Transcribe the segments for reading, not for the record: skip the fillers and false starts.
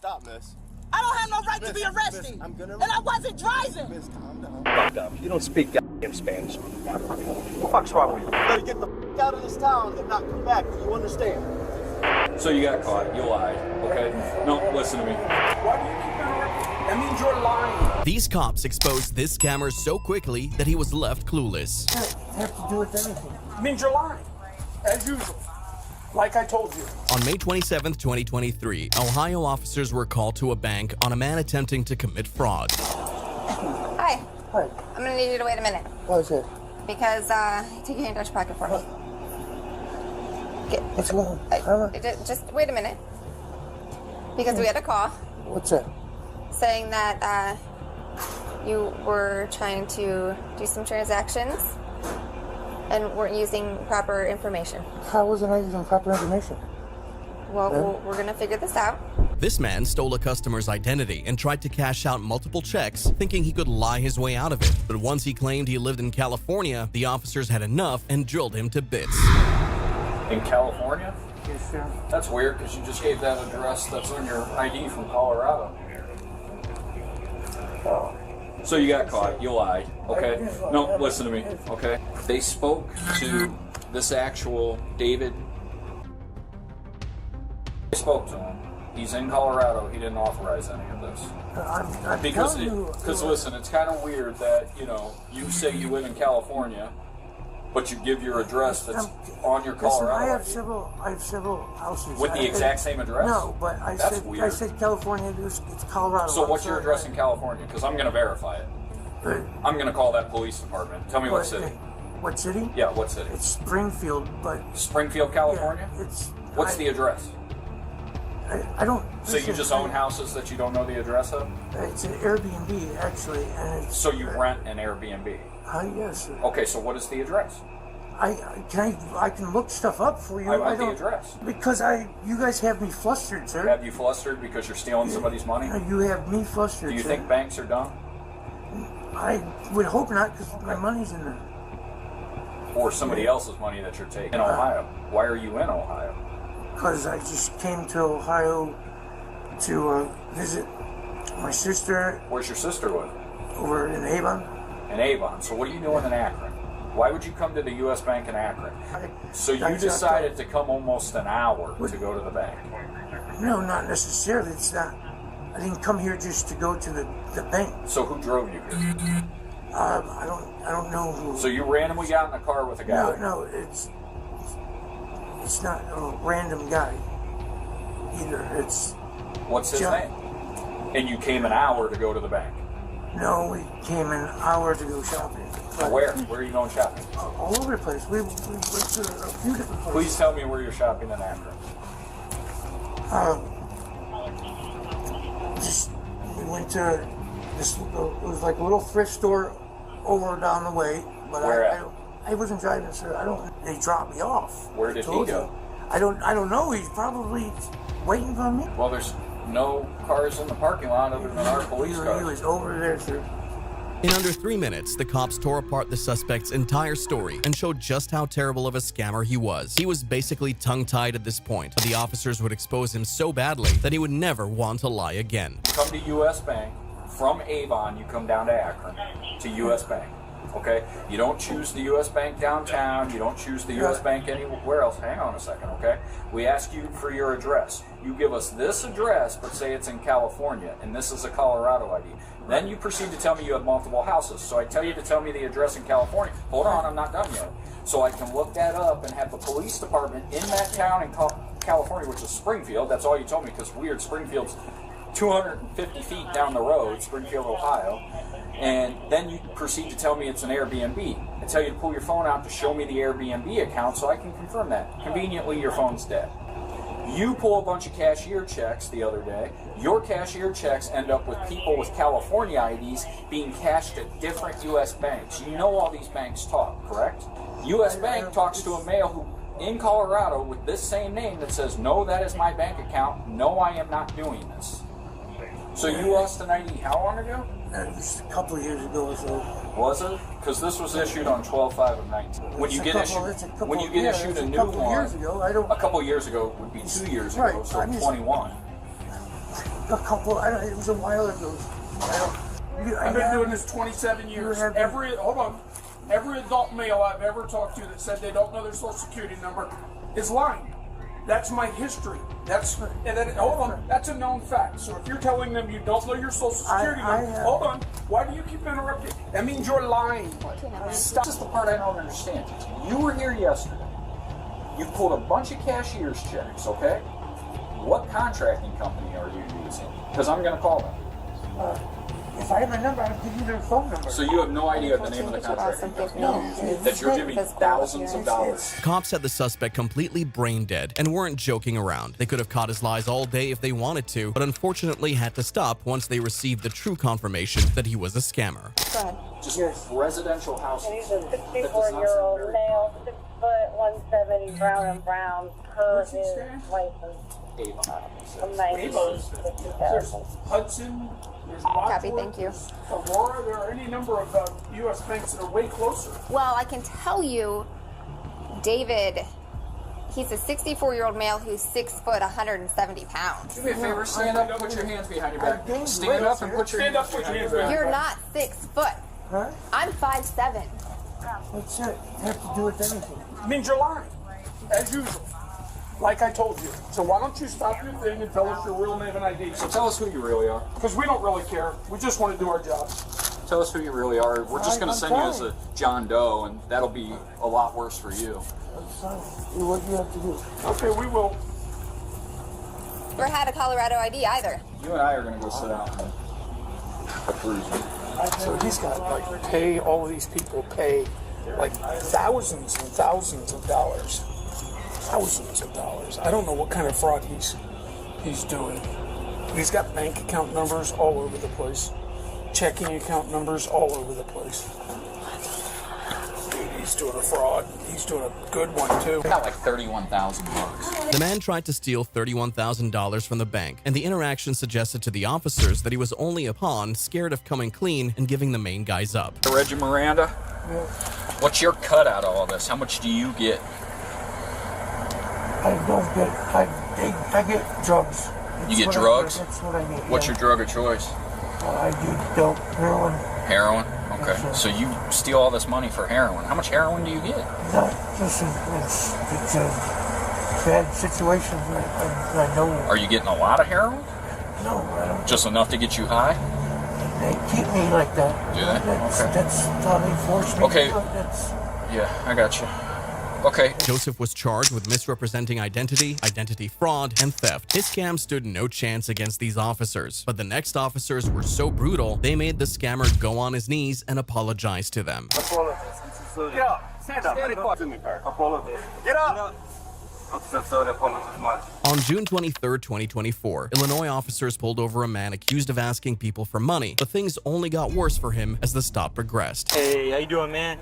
stop, miss. I don't have no right to be Miss, arrested. I'm gonna... And I wasn't driving. Miss, calm down. Fucked up. You don't speak goddamn Spanish. What the fuck's wrong with you? You better get the out of this town and not come back. Do you understand? So you got caught. You lied. Okay? No, listen to me. Why do you keep interrupting? That means you're lying. These cops exposed this scammer so quickly that he was left clueless. Have to do with anything. It means you're lying. As usual. Like I told you. On May 27, 2023, Ohio officers were called to a bank on a man attempting to commit fraud. Hi. Hi. I'm gonna need you to wait a minute. What is it? Because, take your hand out your pocket for me. What's going on? Just wait a minute. Because we had a call What's that? saying that, you were trying to do some transactions and weren't using proper information. How wasn't I using proper information? Well, we're gonna figure this out. This man stole a customer's identity and tried to cash out multiple checks, thinking he could lie his way out of it. But once he claimed he lived in California, the officers had enough and drilled him to bits. In California? Yes, sir. That's weird because you just gave that address that's on your ID from Colorado. So you got caught. You lied. Okay? No, listen to me. Okay? They spoke to this actual David. They spoke to him. He's in Colorado. He didn't authorize any of this. I'm Because telling you. listen, it's kind of weird that, you say you live in California, but you give your address that's on your Colorado. Listen, I have several houses. With the exact same address? No, but That's weird. I said California, it's Colorado. So I'm what's your sorry. address in California? Because I'm going to verify it. I'm going to call that police department. Tell me what city. What city? Yeah, what city? It's Springfield, but Springfield, California? yeah, it's. What's the address? I don't. So you just own houses that you don't know the address of? It's an Airbnb actually, and it's. So you rent an Airbnb? Yes, sir. Okay, so what is the address? I can look stuff up for you. I want the don't, address. Because you guys have me flustered, sir. Have you flustered because you're stealing somebody's money? You have me flustered. Do you sir. think banks are dumb? I would hope not, because my money's in there. Or somebody else's money that you're taking in Ohio? Why are you in Ohio? Because I just came to Ohio to visit my sister Where's your sister live? over in Avon. In Avon. So what are you doing in Akron? Why would you come to the U.S. Bank in Akron? So you decided to come almost an hour to go to the bank? No, not necessarily. It's not. I didn't come here just to go to the bank. So who drove you here? I don't know who. So you randomly got in a car with a guy? No, it's not a random guy either. It's. What's his John. name? And you came an hour to go to the bank? No, we came an hour to go shopping. Where? Where are you going shopping? All over the place. We went to a few different places. Please tell me where you're shopping in Akron. We went to this. It was like a little thrift store over down the way. But Where at? I wasn't driving, sir. They dropped me off. Where did he Told go? you. I don't know. He's probably waiting for me. Well, there's no cars in the parking lot other than our police He cars. was over there, sir. In under 3 minutes, the cops tore apart the suspect's entire story and showed just how terrible of a scammer he was. He was basically tongue-tied at this point, but the officers would expose him so badly that he would never want to lie again. Come to U.S. Bank. From Avon, you come down to Akron to U.S. Bank. Okay? You don't choose the U.S. Bank downtown. You don't choose the U.S. Bank anywhere else. Hang on a second, okay? We ask you for your address. You give us this address, but say it's in California, and this is a Colorado ID. Then you proceed to tell me you have multiple houses. So I tell you to tell me the address in California. Hold on, I'm not done yet. So I can look that up and have the police department in that town in California, which is Springfield. That's all you told me, because weird, Springfield's 250 feet down the road, Springfield, Ohio. And then you proceed to tell me it's an Airbnb. I tell you to pull your phone out to show me the Airbnb account so I can confirm that. Conveniently, your phone's dead. You pull a bunch of cashier checks the other day. Your cashier checks end up with people with California IDs being cashed at different U.S. banks. You know all these banks talk, correct? U.S. Bank talks to a male who in Colorado with this same name that says, no, that is my bank account. No, I am not doing this. So you lost an ID how long ago? It was a couple of years ago or so. Was it? Because this was issued on 12/5 of 19. When you get issued a new one, years ago, a couple years ago would be 2 years ago, Right, so I'm just- 21. a couple. It was a while ago. I've been doing this 27 years. Every adult male I've ever talked to that said they don't know their social security number is lying. That's my history. That's a known fact. So if you're telling them you don't know your social security number, hold on. Why do you keep interrupting? That means you're lying. Stop. This is the part I don't understand. You were here yesterday. You pulled a bunch of cashier's checks, okay? What contracting company are you using? Because I'm going to call them. If I had my number, I'd give you their phone number. So you have no idea the name of the contracting company you're using, that you're giving thousands of dollars. Cops had the suspect completely brain dead and weren't joking around. They could have caught his lies all day if they wanted to, but unfortunately had to stop once they received the true confirmation that he was a scammer. Go ahead. Just residential houses. He's a 64-year-old male, 6 foot, 170, brown and brown, per his license. From 1950,000. Hudson, there's Copy, Wadsworth, thank you. there's Aurora, there are any number of U.S. banks that are way closer. Well, I can tell you, David, he's a 64-year-old male who's 6 foot, 170 pounds. Do me a favor, stand up and put your hands behind your back. Stand up and put your hands behind your back. You're not 6 foot. Huh? I'm 5'7". What's that have to do with anything? It means you're lying, as usual. Like I told you. So why don't you stop your thing and tell us your real name and ID? So tell us who you really are. Because we don't really care. We just want to do our job. Tell us who you really are. We're just going to send you as a John Doe, and that'll be a lot worse for you. I'm sorry. What do you have to do? Okay, we will. Never had a Colorado ID either. You and I are going to go sit down and approve you. So he's got to pay all of these people, pay like thousands and thousands of dollars. Thousands of dollars. I don't know what kind of fraud he's doing. He's got bank account numbers all over the place. Checking account numbers all over the place. He's doing a fraud. He's doing a good one too. Got like $31,000. The man tried to steal $31,000 from the bank, and the interaction suggested to the officers that he was only a pawn, scared of coming clean and giving the main guys up. Reggie Miranda, what's your cut out of all this? How much do you get? I don't get. I get drugs. You get drugs? That's what I need. What's your drug of choice? I do dope, heroin. Heroin? Okay. So you steal all this money for heroin. How much heroin do you get? No, listen, it's a bad situation. I know. Are you getting a lot of heroin? No, I don't. Just enough to get you high? They keep me like that. Do they? Okay. That's how they force me. Okay. To do it. That's, Yeah, I got you. Okay. Joseph was charged with misrepresenting identity, identity fraud, and theft. His scam stood no chance against these officers, but the next officers were so brutal, they made the scammer go on his knees and apologize to them. Get up. Stand up. Get up. On June 23, 2024, Illinois officers pulled over a man accused of asking people for money, but things only got worse for him as the stop progressed. Hey, how you doing, man?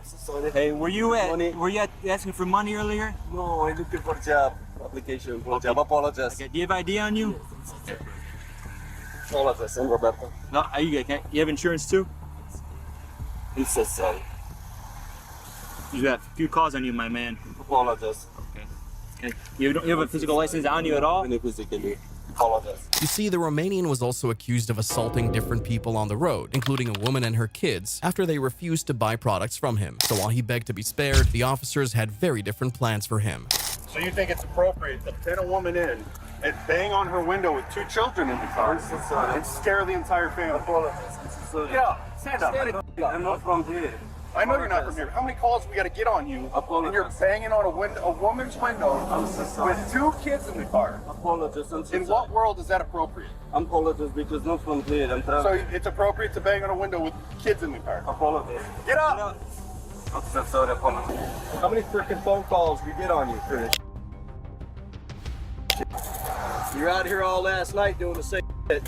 Hey, were you asking for money earlier? No, I'm looking for job application. For job. Apologize. Okay, do you have ID on you? Apologize. I'm Roberto. No, are you have insurance too? He says sorry. You have a few calls on you, my man. Apologize. Okay. You have a physical license on you at all? Physically. Apologize. You see, the Romanian was also accused of assaulting different people on the road, including a woman and her kids, after they refused to buy products from him. So while he begged to be spared, the officers had very different plans for him. So you think it's appropriate to pin a woman in and bang on her window with 2 children in the car and scare the entire family? Get up. Stand up. I'm not from here. I know you're not from here. How many calls we got to get on you and you're banging on a woman's window with 2 kids in the car? Apologize. In what world is that appropriate? Apologize because not from here. I'm So it's appropriate to bang on a window with kids in the car? Apologize. Get up! Sorry, apologize. How many freaking phone calls we get on you for this? You're out here all last night doing the same shit.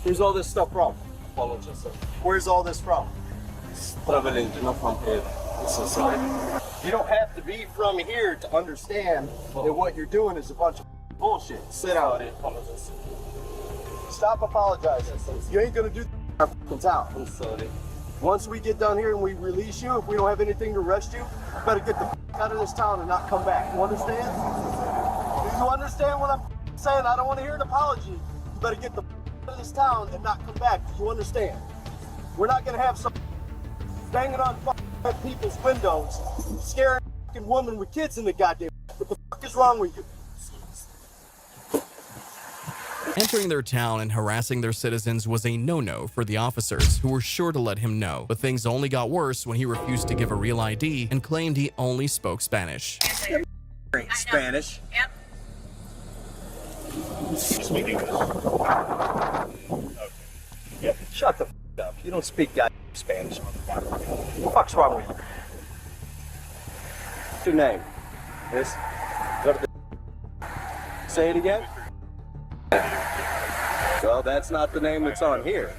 Where's all this stuff from? Apologize, sir. Where's all this from? Traveling, not from here. I'm so sorry. You don't have to be from here to understand that what you're doing is a bunch of bullshit. Sit down. Apologize. Stop apologizing. You ain't gonna do our fucking town. I'm sorry. Once we get done here and we release you, if we don't have anything to arrest you, you better get the out of this town and not come back. You understand? Do you understand what I'm saying? I don't want to hear an apology. You better get the out of this town and not come back. Do you understand? We're not going to have some banging on people's windows, scaring a woman with kids in the goddamn. What the fuck is wrong with you? Entering their town and harassing their citizens was a no-no for the officers, who were sure to let him know. But things only got worse when he refused to give a real ID and claimed he only spoke Spanish. Spanish. Yep. Speak English. Yeah, shut the up. You don't speak goddamn Spanish. What the fuck's wrong with you? What's your name? Yes? Say it again? Well, that's not the name that's on here.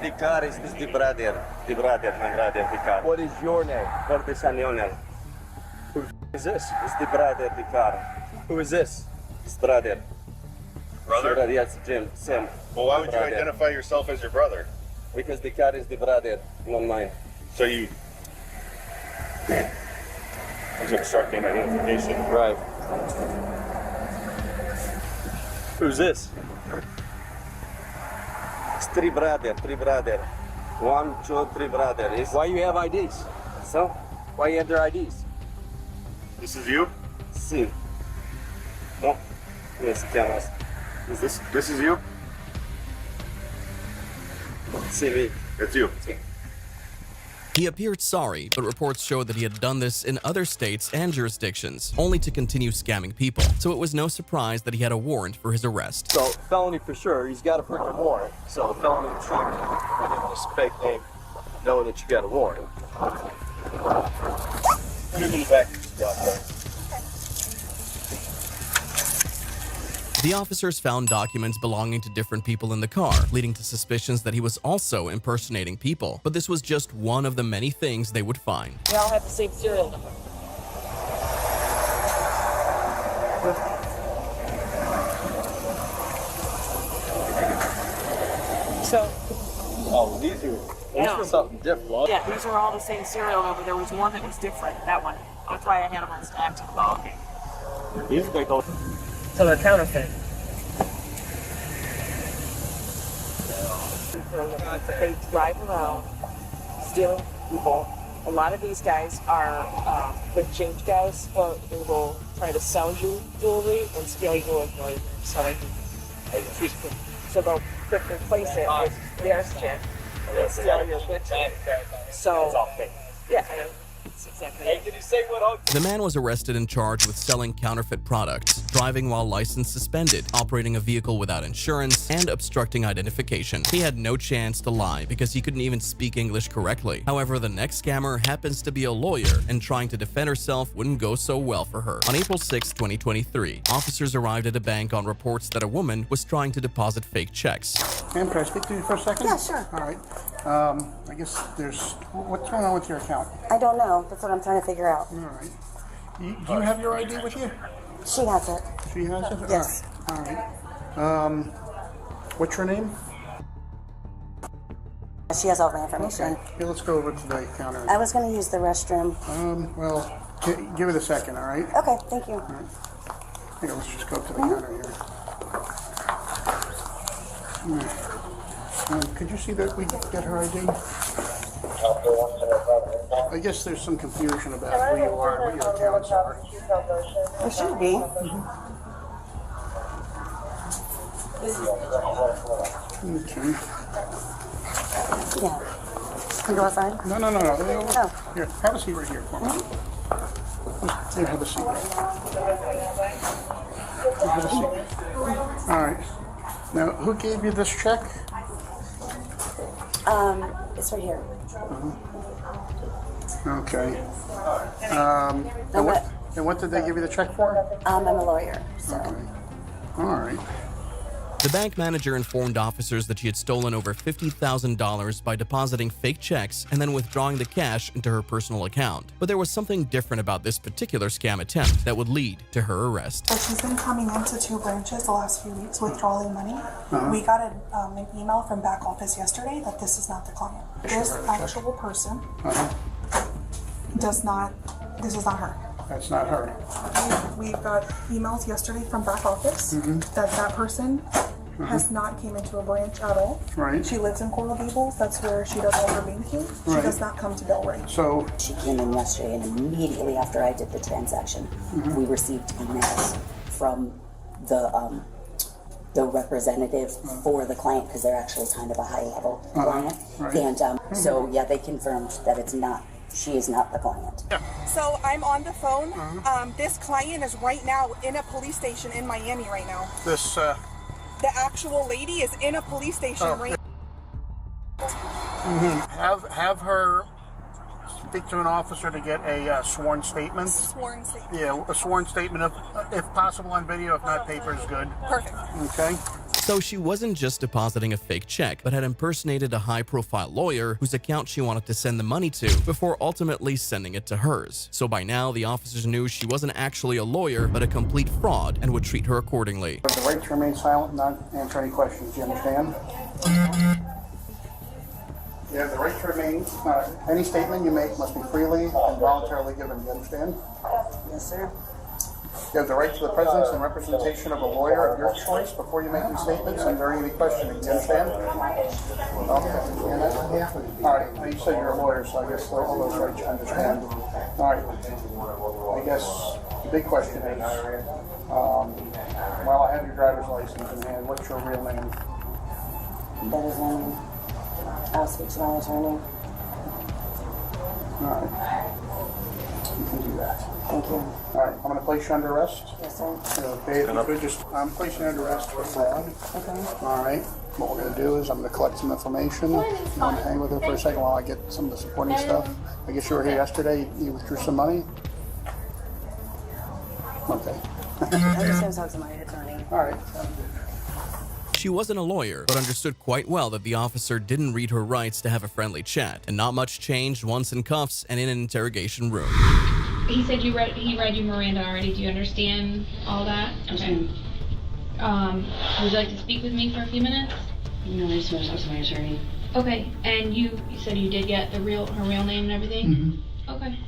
Ricardo is the brother. The brother, my brother, Ricardo. What is your name? Jorge Sanionel. Who is this? It's the brother, Ricardo. Who is this? His brother. Brother? Yes, Jim, Sam. Well, why would you Brother. identify yourself as your brother? Because Ricardo is the brother, not mine. So you... I was going to start getting identification. Right. Who's this? It's three brother. 1, 2, 3 brother. It's, Why you have IDs? so, Why you have their IDs? This is you? see. No? Yes, cameras. This is you? See me. It's you. He appeared sorry, but reports showed that he had done this in other states and jurisdictions, only to continue scamming people. So it was no surprise that he had a warrant for his arrest. So, felony for sure. He's got a freaking warrant. So, felony for sure. This fake name, knowing that you got a warrant. You're in the back. The officers found documents belonging to different people in the car, leading to suspicions that he was also impersonating people. But this was just one of the many things they would find. We all have the same serial number. So, Oh, these are Yeah. something different. yeah, these are all the same serial number. There was one that was different, that one. That's why I had them on stacked. Oh, okay. These they go. So they're counterfeit. They drive around stealing people. A lot of these guys are quick change guys, but they will try to sell you jewelry and steal you while you're selling you. So they'll quick replace it with their shit and steal your bitch. So, yeah, I mean, it's exactly. Hey, did you say what? The man was arrested and charged with selling counterfeit products, driving while license suspended, operating a vehicle without insurance, and obstructing identification. He had no chance to lie because he couldn't even speak English correctly. However, the next scammer happens to be a lawyer, and trying to defend herself wouldn't go so well for her. On April 6, 2023, officers arrived at a bank on reports that a woman was trying to deposit fake checks. Ma'am, can I speak to you for a second? Yeah, sure. All right. I guess what's going on with your account? I don't know. That's what I'm trying to figure out. All right. Do you have your ID with you? She has it. She has it? Yes. All right. What's your name? She has all my information. Okay. Here, let's go over to the counter. I was going to use the restroom. Well, give it a second, all right? Okay, thank you. All right. Here, let's just go to the counter here. All right. Could you see that we get her ID? I guess there's some confusion about who you are and what your accounts are. It should be. Okay. Yeah. Can you go outside? No. Oh. Here, have a seat right here for me. Here, have a seat. Have a seat. All right. Now, who gave you this check? It's right here. Okay. And what did they give you the check for? I'm a lawyer, so. Okay. All right. The bank manager informed officers that she had stolen over $50,000 by depositing fake checks and then withdrawing the cash into her personal account. But there was something different about this particular scam attempt that would lead to her arrest. So she's been coming into 2 branches the last few weeks withdrawing money. We got an email from back office yesterday that this is not the client. This actual person this is not her. That's not her. We got emails yesterday from back office that person has not came into a branch at all. Right. She lives in Coral Gables. That's where she does all her banking. She Right. does not come to Delray. So She came in yesterday, and immediately after I did the transaction, we received emails from the representative for the client, because they're actually kind of a high-level client. Right. And so, yeah, they confirmed that she is not the client. So I'm on the phone. This client is right now in a police station in Miami right now. this, The actual lady is in a police station right have her speak to an officer to get a sworn statement. Sworn statement. Yeah, a sworn statement, if possible on video. If not, paper is good. Perfect. Okay. So she wasn't just depositing a fake check, but had impersonated a high-profile lawyer whose account she wanted to send the money to before ultimately sending it to hers. So by now, the officers knew she wasn't actually a lawyer, but a complete fraud, and would treat her accordingly. You have the right to remain silent and not answer any questions. Do you understand? You have the right to remain. Any statement you make must be freely and voluntarily given. Do you understand? Yes, sir. You have the right to the presence and representation of a lawyer of your choice before you make any statements and during any questioning. Do you understand? Okay. All right. Now you said you're a lawyer, so I guess all those rights you understand. All right. I guess the big question is, well, I have your driver's license in hand. What's your real name? That is I'll speak to my attorney. All right. You can do that. Thank you. All right. I'm going to place you under arrest. Yes, sir. Okay, if you could just, I'm placing you under arrest for fraud. Okay. All right. What we're going to do is I'm going to collect some information. You want to hang with her for a second while I get some of the supporting stuff? I guess you were here yesterday. You withdrew some money? Okay. I'm just going to talk to my attorney. All right. She wasn't a lawyer, but understood quite well that the officer didn't read her rights to have a friendly chat, and not much changed once in cuffs and in an interrogation room. He said he read you Miranda already. Do you understand all that? Okay. Would you like to speak with me for a few minutes? No, I just want to talk to my attorney. Okay. And you said you did get her real name and everything? Okay.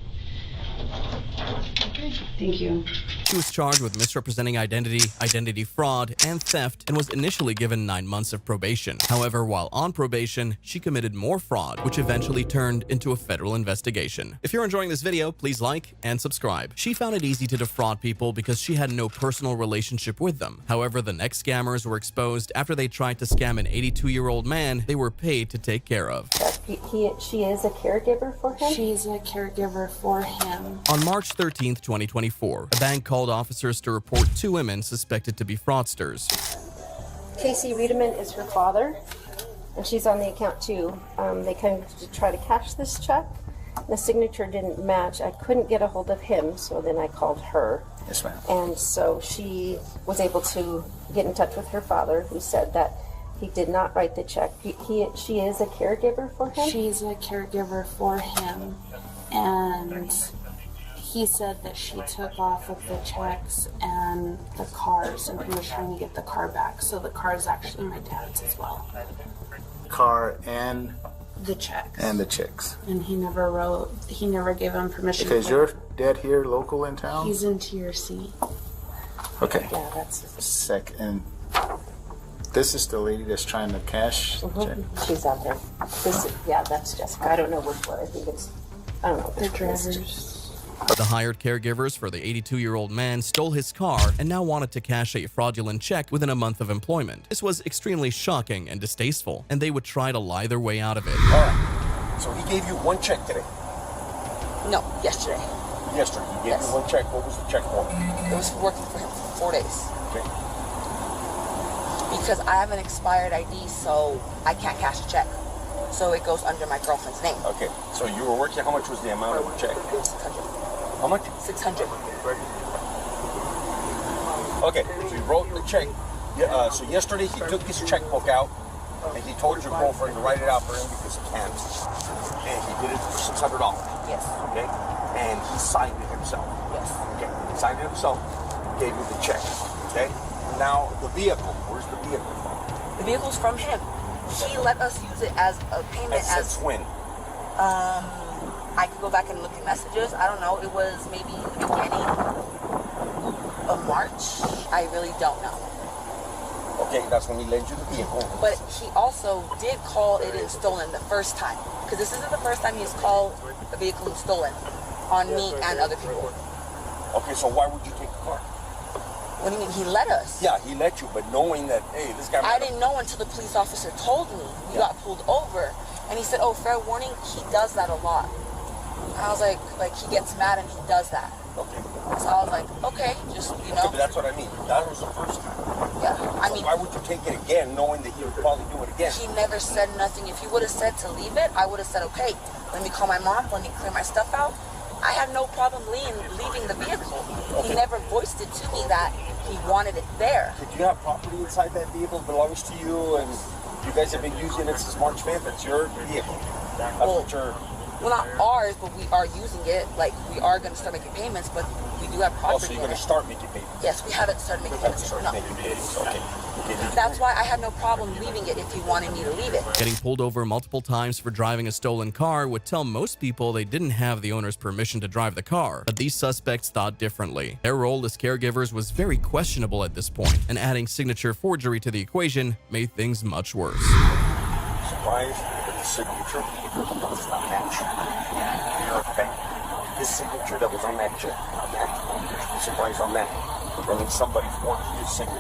Okay. Thank you. She was charged with misrepresenting identity fraud, and theft, and was initially given 9 months of probation. However, while on probation, she committed more fraud, which eventually turned into a federal investigation. If you're enjoying this video, please like and subscribe. She found it easy to defraud people because she had no personal relationship with them. However, the next scammers were exposed after they tried to scam an 82-year-old man they were paid to take care of. She is a caregiver for him? She's a caregiver for him. On March 13th, 2024, a bank called officers to report 2 women suspected to be fraudsters. Casey Riedemann is her father, and she's on the account too. They came to try to cash this check. The signature didn't match. I couldn't get a hold of him, so then I called her. Yes, ma'am. And so she was able to get in touch with her father, who said that he did not write the check. She is a caregiver for him? She's a caregiver for him, and he said that she took off with the checks and the cars, and he was trying to get the car back. So the car is actually my dad's as well. Car and The checks. and the checks. And he never gave him permission. Okay, is your dad here local in town? He's in TRC. Okay. Yeah, that's... And this is the lady that's trying to cash the check? She's out there. Yeah, that's Jessica. I don't know which one. I think it's... I don't know. The drivers. The hired caregivers for the 82-year-old man stole his car and now wanted to cash a fraudulent check within a month of employment. This was extremely shocking and distasteful, and they would try to lie their way out of it. All right. So he gave you one check today? No, yesterday. Yesterday. He gave you one check. What was the check for? It was working for him for 4 days. Okay. Because I have an expired ID, so I can't cash a check. So it goes under my girlfriend's name. Okay. So you were working. How much was the amount of the check? 600. How much? 600. Okay. So you wrote the check. So yesterday he took his checkbook out and he told your girlfriend to write it out for him because he can't. And he did it for $600. Yes. Okay. And he signed it himself. Yes. Okay. He signed it himself. Gave you the check. Okay. Now the vehicle. Where's the vehicle from? The vehicle's from him. She let us use it as a payment. Since when? I could go back and look at messages. I don't know. It was maybe the beginning of March. I really don't know. Okay, that's when he lent you the vehicle. But he also did call it in stolen the first time. Because this isn't the first time he's called a vehicle in stolen on me and other people. Okay, so why would you take the car? What do you mean? He let us. Yeah, he let you, but knowing that, hey, this guy... I didn't know until the police officer told me. We got pulled over. And he said, oh, fair warning, he does that a lot. I was like he gets mad and he does that. Okay. So I was like, okay, just, you know. Okay, but that's what I mean. That was the first time. Yeah, I mean... Why would you take it again, knowing that he would probably do it again? He never said nothing. If he would have said to leave it, I would have said, okay, let me call my mom, let me clear my stuff out. I had no problem leaving the vehicle. Okay. He never voiced it to me that he wanted it there. Did you have property inside that vehicle that belongs to you, and you guys have been using it since March 5th? It's your vehicle. That's what you're... Well, not ours, but we are using it. Like, we are going to start making payments, but we do have property. Oh, so you're going to start making payments? Yes, we haven't started making payments. No. Okay. That's why I had no problem leaving it if he wanted me to leave it. Getting pulled over multiple times for driving a stolen car would tell most people they didn't have the owner's permission to drive the car, but these suspects thought differently. Their role as caregivers was very questionable at this point, and adding signature forgery to the equation made things much worse. Surprised that the signature does not match. Okay. His signature that was on that check not match. Surprised on that. That means somebody forged his signature.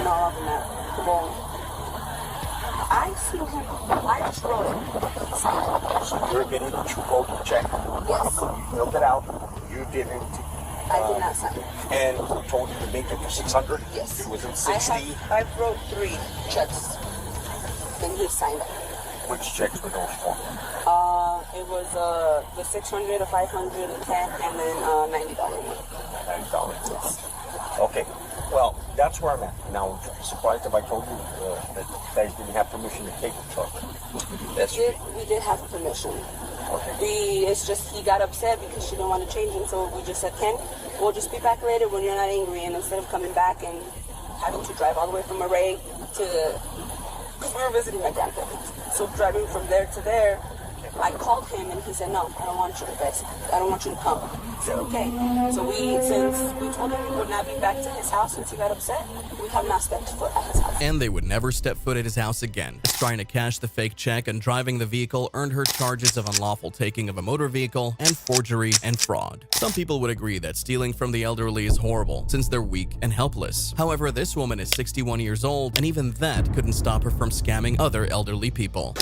No, other than that. Well, I still have, I just wrote it. So you're getting that you wrote the check. Yes. You filled it out. You didn't. I did not sign it. And he told you to make it for 600? Yes. It was in 60. I wrote 3 checks. And he signed it. Which checks were those for? It was the 600, a 500, a 10, and then $90 one. $90. Yes. Okay. Well, that's where I'm at. Now, surprised if I told you that you guys didn't have permission to take the truck. We did have permission. Okay. It's just he got upset because she didn't want to change it, so we just said, Ken, we'll just be back later when you're not angry, and instead of coming back and having to drive all the way from Array to... Because we were visiting my grandparents. So driving from there to there, I called him and he said, no, I don't want you to come. I said, okay. So since we told him we would not be back to his house since he got upset, we have not stepped foot at his house. And they would never step foot at his house again. Trying to cash the fake check and driving the vehicle earned her charges of unlawful taking of a motor vehicle and forgery and fraud. Some people would agree that stealing from the elderly is horrible since they're weak and helpless. However, this woman is 61 years old, and even that couldn't stop her from scamming other elderly people.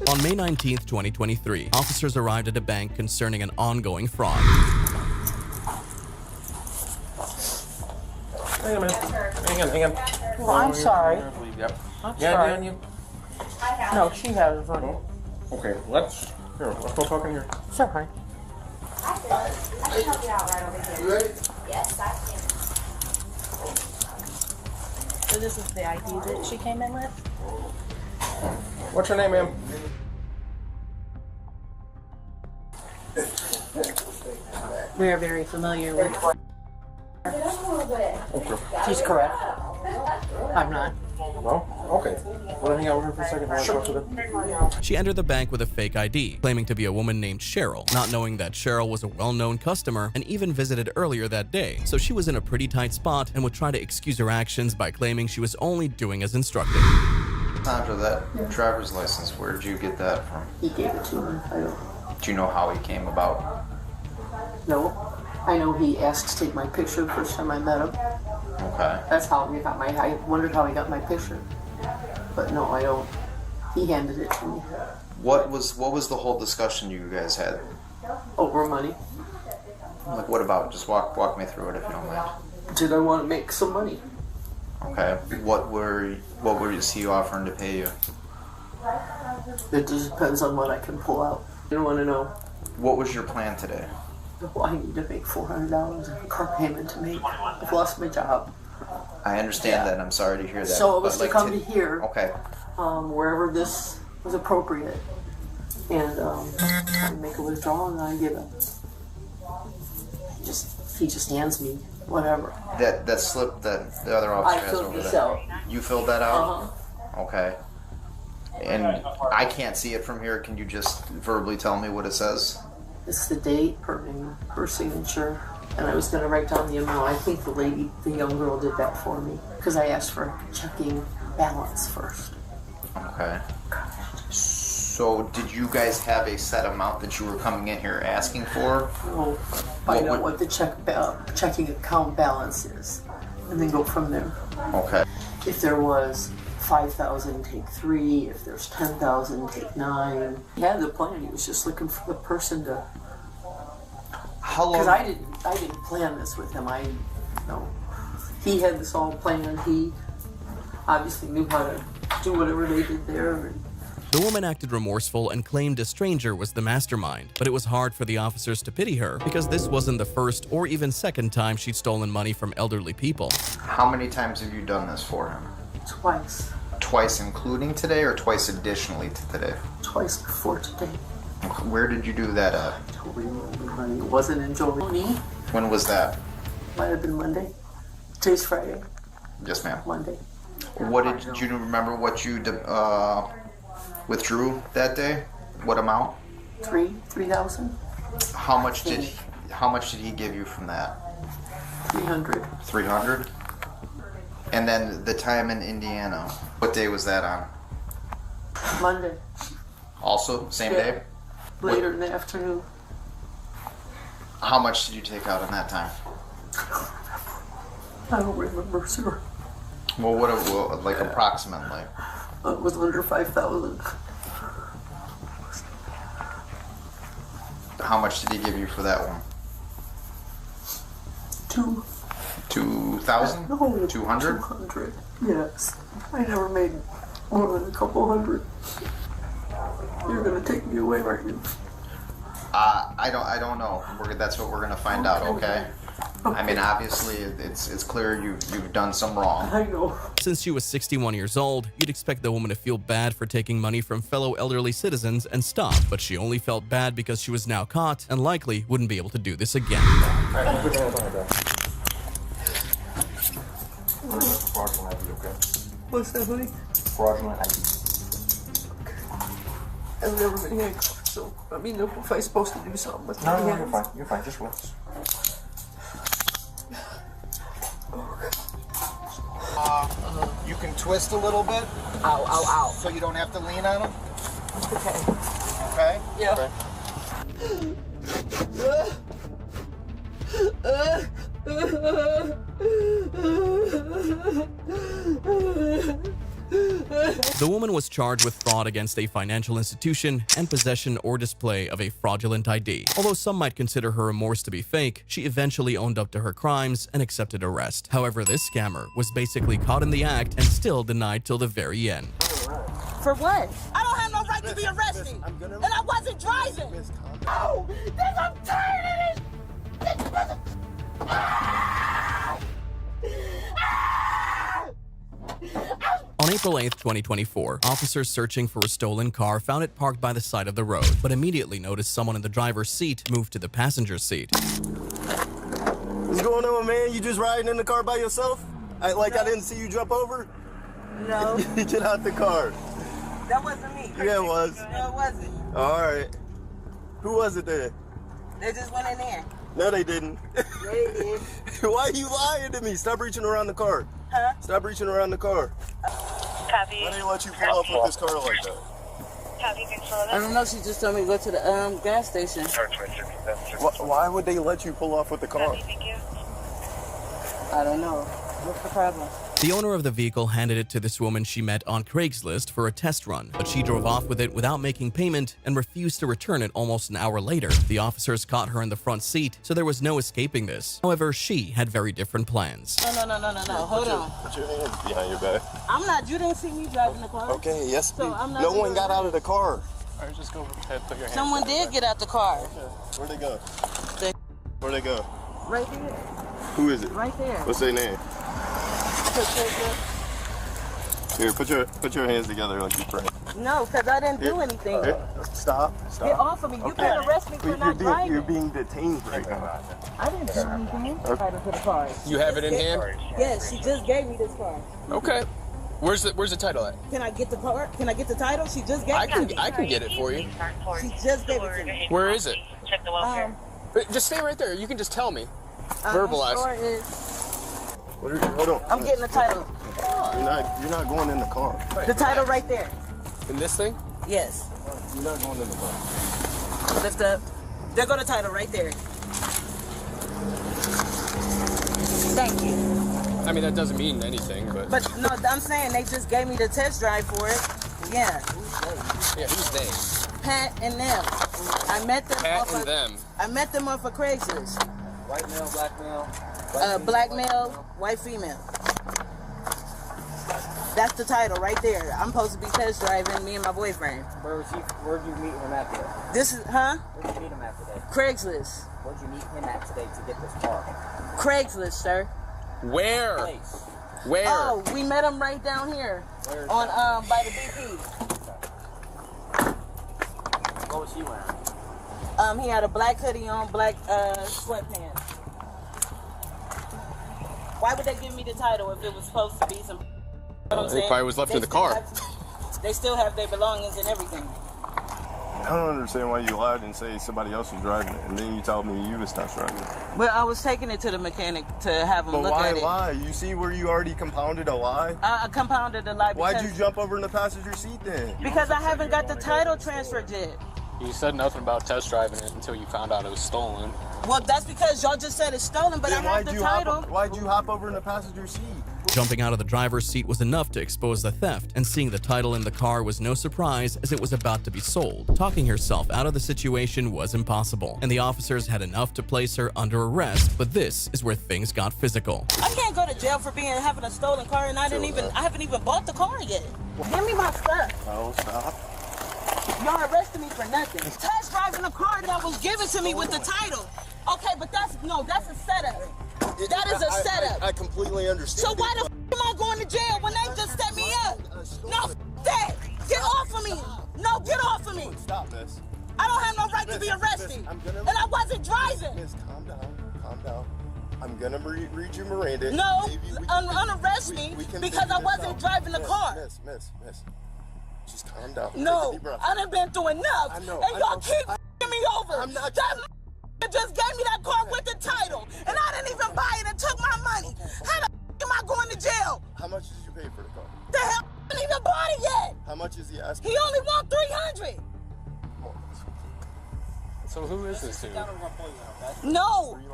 On May 19th, 2023, officers arrived at a bank concerning an ongoing fraud. Hang on a minute. Hang on. Well, I'm sorry. Yep. I'm Yeah, sorry. you. No, she has it. Okay, let's go talk in here. Sure, honey. I can help you out right over here. You ready? Yes, I can. So this is the ID that she came in with? What's your name, ma'am? We are very familiar with. Okay. She's correct. I'm not. No? Okay. Want to hang out with her for a second while I talk to them? She entered the bank with a fake ID, claiming to be a woman named Cheryl, not knowing that Cheryl was a well-known customer and even visited earlier that day. So she was in a pretty tight spot and would try to excuse her actions by claiming she was only doing as instructed. Sandra, that driver's license, where did you get that from? He gave it to me. Do you know how he came about? No. I know he asked to take my picture the first time I met him. Okay. That's how we got I wondered how he got my picture. But no, I don't. He handed it to me. What was the whole discussion you guys had? Over money. Like, what about? Just walk me through it if you don't mind. Did I want to make some money? Okay. What were he offering to pay you? It just depends on what I can pull out. I don't want to know. What was your plan today? Well, I need to make $400 in a car payment to make. I've lost my job. I understand that. I'm sorry to hear that. So it was but to come to here. Okay. Wherever this was appropriate, and I make a withdrawal and I give it. He just hands me whatever. That slip that the other officer has over there. I filled this out. You filled that out? Okay. And I can't see it from here. Can you just verbally tell me what it says? It's the date, her name, her signature, and I was going to write down the amount. I think the young girl did that for me because I asked for a checking balance first. Okay. So did you guys have a set amount that you were coming in here asking for? We'll find out what the checking account balance is, and then go from there. Okay. If there was 5,000, take 3. If there's 10,000, take 9. He had the plan. He was just looking for the person to. How long? Because I didn't plan this with him. He had this all planned. He obviously knew how to do whatever they did there. The woman acted remorseful and claimed a stranger was the mastermind, but it was hard for the officers to pity her because this wasn't the first or even second time she'd stolen money from elderly people. How many times have you done this for him? Twice. Twice including today or twice additionally to today? Twice before today. Where did you do that at? I don't remember, honey. It wasn't in Joliet. When was that? Might have been Monday. Today's Friday. Yes, ma'am. Monday. What did you remember what you withdrew that day? What amount? 3,000. How much did he give you from that? 300. 300? And then the time in Indiana, what day was that on? Monday. Also, same day? Later in the afternoon. How much did you take out in that time? I don't remember, sir. Well, like approximately? It was under 5,000. How much did he give you for that one? 2,000? No. 200? 200. Yes. I never made more than a couple hundred. You're gonna take me away, aren't you? I don't know. That's what we're gonna find out. Okay. I mean, obviously, it's clear you've done some wrong. I know. Since she was 61 years old, you'd expect the woman to feel bad for taking money from fellow elderly citizens and stop, but she only felt bad because she was now caught and likely wouldn't be able to do this again. Fraudulent ID, okay? What's that, honey? Fraudulent ID. I've never been handcuffed, so I mean, if I'm supposed to do something with my No, hands. you're fine. You're fine. Just relax. You can twist a little bit. Ow, ow, ow. So you don't have to lean on them. Okay. Okay? Yeah. Okay. The woman was charged with fraud against a financial institution and possession or display of a fraudulent ID. Although some might consider her remorse to be fake, she eventually owned up to her crimes and accepted arrest. However, this scammer was basically caught in the act and still denied till the very end. For what? I don't have no right to be arrested. And I wasn't driving. Oh, I'm tired of this. On April 8th, 2024, officers searching for a stolen car found it parked by the side of the road, but immediately noticed someone in the driver's seat move to the passenger seat. What's going on, man? You just riding in the car by yourself? I didn't see you jump over? No. Get out the car. That wasn't me. Yeah, it was. No, it wasn't. All right. Who was it then? They just went in there. No, they didn't. Yeah, they did. Why are you lying to me? Stop reaching around the car. Huh? Stop reaching around the car. Copy. Why did they let you pull off with this car like that? Copy, control. I don't know. She just told me to go to the gas station. Why would they let you pull off with the car? Copy, thank you. I don't know. What's the problem? The owner of the vehicle handed it to this woman she met on Craigslist for a test run, but she drove off with it without making payment and refused to return it almost an hour later. The officers caught her in the front seat, so there was no escaping this. However, she had very different plans. No. Hold on. Put your hands behind your back. I'm not. You didn't see me driving the car. Okay, yes. So I'm not no one got out of the car. All right, just go ahead, put your hands Someone did get out the car. Where'd they go? Where'd they go? Right there. Who is it? Right there. What's their name? Here, put your hands together like you pray. No, because I didn't do anything. Here, stop. Get off of me. You can't arrest me for not driving. You're being detained right now. I didn't do anything. Right into the car. You have it in hand? Yes, she just gave me this car. Okay. Where's the title at? Can I get the car? Can I get the title? She just gave it to me. I can get it for you. She just gave it to me. Where is it? Just stay right there. You can just tell me. Verbalize. Hold on. I'm getting the title. You're not going in the car. The title right there. In this thing? Yes. You're not going in the car. Lift up. There go the title right there. Thank you. I mean, that doesn't mean anything, but... But no, I'm saying they just gave me the test drive for it. Yeah. Yeah, who's they? Pat and them. I met them. Pat and them. I met them off of Craigslist. White male, black male. Black male, white female. That's the title right there. I'm supposed to be test driving me and my boyfriend. Where'd you meet him at today? This is, huh? Where'd you meet him at today? Craigslist. Where'd you meet him at today to get this car? Craigslist, sir. Where? Place. Where? Oh, we met him right down here. Where's on that? by the BP. What was he wearing? He had a black hoodie on, black sweatpants. Why would they give me the title if it was supposed to be some? You know what I'm It saying? probably was left in the car. They still have their belongings and everything. I don't understand why you lied and say somebody else was driving it, and then you told me you was test driving it. Well, I was taking it to the mechanic to have him But look why at it. lie? You see where you already compounded a lie? I compounded the lie because... Why'd you jump over in the passenger seat then? Because I haven't got the title transferred yet. You said nothing about test driving it until you found out it was stolen. Well, that's because y'all just said it's stolen, but Then I have the title. Why'd you hop over in the passenger seat? Jumping out of the driver's seat was enough to expose the theft, and seeing the title in the car was no surprise as it was about to be sold. Talking herself out of the situation was impossible, and the officers had enough to place her under arrest, but this is where things got physical. I can't go to jail for having a stolen car, and I haven't even bought the car yet. Give me my stuff. Oh, stop. Y'all arrested me for nothing. Test driving a car that was given to me with the title. Okay, but that's a setup. That is a setup. I completely understand. So why the f am I going to jail when they just set me up? No, f that. Get off of me. No, get off of me. Stop, miss. I don't have no right to be arrested. And I wasn't driving. Miss, calm down. I'm gonna read you Miranda. No, unarrest me because I wasn't driving the car. Miss. Just calm down. No, I done been through enough. And y'all keep f***ing me over. I'm not. That just gave me that car with the title. And I didn't even buy it and took my money. How the f*** am I going to jail? How much did you pay for the car? The hell, I didn't even bought it yet. How much is he asking? He only want 300. So who is this dude? No. You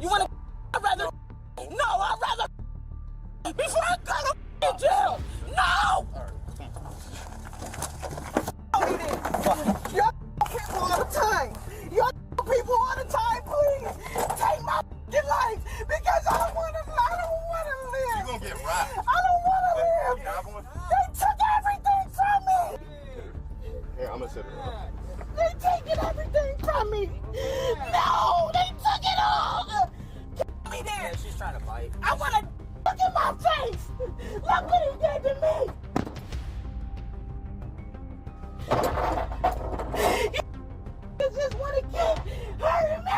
want to? I'd rather. Before I go to jail. No. Y'all people all the time. Please take my life because I don't want to live. You're gonna get wrapped. I don't want to live. They took everything from me. Here, I'm gonna sit it. They taking everything from me. No, they took it all. Get me there. Yeah, she's trying to bite. I want to look in my face. Look what he did to me. You just want to keep hurting me.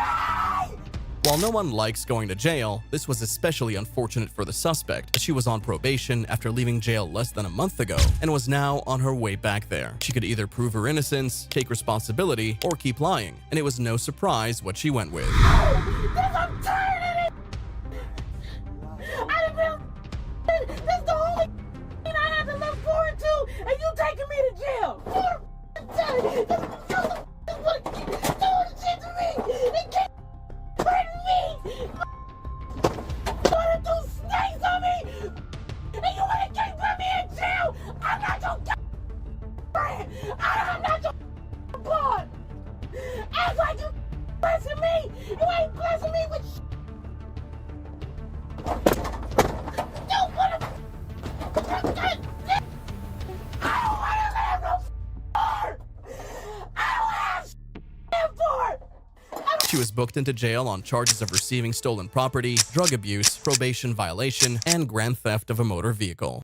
While no one likes going to jail, this was especially unfortunate for the suspect, as she was on probation after leaving jail less than a month ago and was now on her way back there. She could either prove her innocence, take responsibility, or keep lying, and it was no surprise what she went with. I'm tired of it. That's the only thing I had to look forward to, and you taking me to jail. Doing shit to me. They keep hurting me. Wanna do snakes on me, and you wanna keep putting me in jail. I'm not your friend. I'm not your blood. Act like you blessing me. You ain't blessing me with shit. You wanna I don't wanna live no more. I don't have shit for. She was booked into jail on charges of receiving stolen property, drug abuse, probation violation, and grand theft of a motor vehicle.